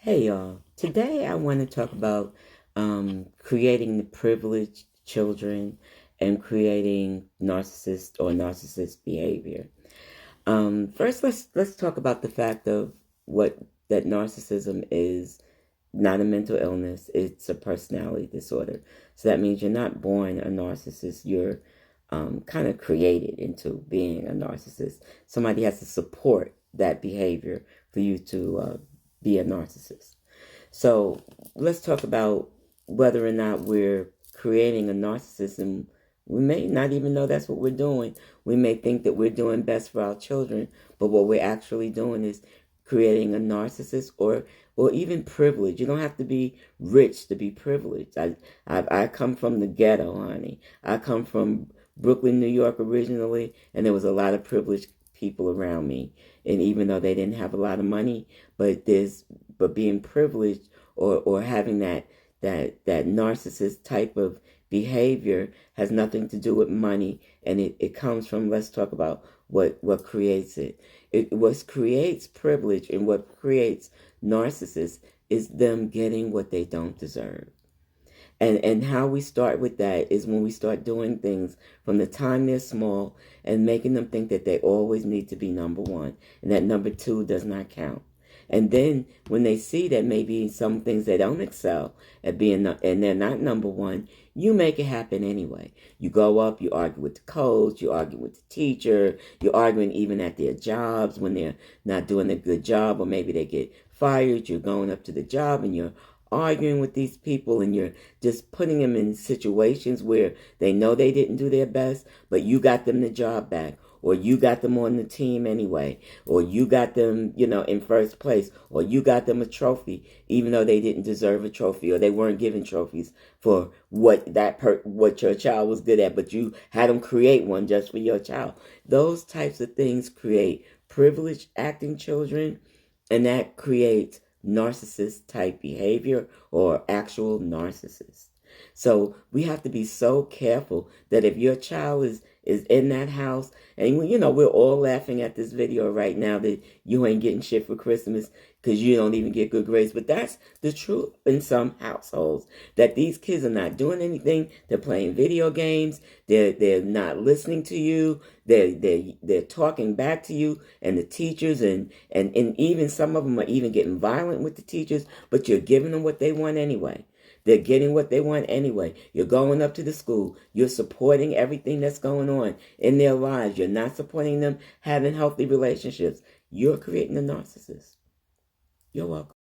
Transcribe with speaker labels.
Speaker 1: Hey y'all, today I want to talk about creating the privileged children and creating narcissist behavior. First, let's talk about the fact of what that narcissism is. Not a mental illness; it's a personality disorder. So that means you're not born a narcissist. You're kind of created into being a narcissist. Somebody has to support that behavior for you to be a narcissist. So let's talk about whether or not we're creating a narcissism. We may not even know that's what we're doing. We may think that we're doing best for our children, but what we're actually doing is creating a narcissist or even privileged. You don't have to be rich to be privileged. I come from the ghetto, honey. I come from Brooklyn, New York originally, and there was a lot of privileged people around me. And even though they didn't have a lot of money, but being privileged or having that narcissist type of behavior has nothing to do with money, and it comes from, let's talk about what creates it. What creates privilege and what creates narcissists is them getting what they don't deserve. And how we start with that is when we start doing things from the time they're small and making them think that they always need to be number one and that number two does not count. And then when they see that maybe some things they don't excel at being, and they're not number one, you make it happen anyway. You go up, you argue with the coach, you argue with the teacher, you're arguing even at their jobs when they're not doing a good job, or maybe they get fired. You're going up to the job and you're arguing with these people, and you're just putting them in situations where they know they didn't do their best, but you got them the job back, or you got them on the team anyway, or you got them, in first place, or you got them a trophy, even though they didn't deserve a trophy, or they weren't given trophies for what your child was good at, but you had them create one just for your child. Those types of things create privileged acting children, and that creates narcissist type behavior or actual narcissists. So we have to be so careful that if your child is in that house, and we're all laughing at this video right now that you ain't getting shit for Christmas because you don't even get good grades, but that's the truth in some households, that these kids are not doing anything. They're playing video games. They're not listening to you. They're talking back to you and the teachers, and even some of them are even getting violent with the teachers, but you're giving them what they want anyway. They're getting what they want anyway. You're going up to the school. You're supporting everything that's going on in their lives. You're not supporting them having healthy relationships. You're creating a narcissist. You're welcome.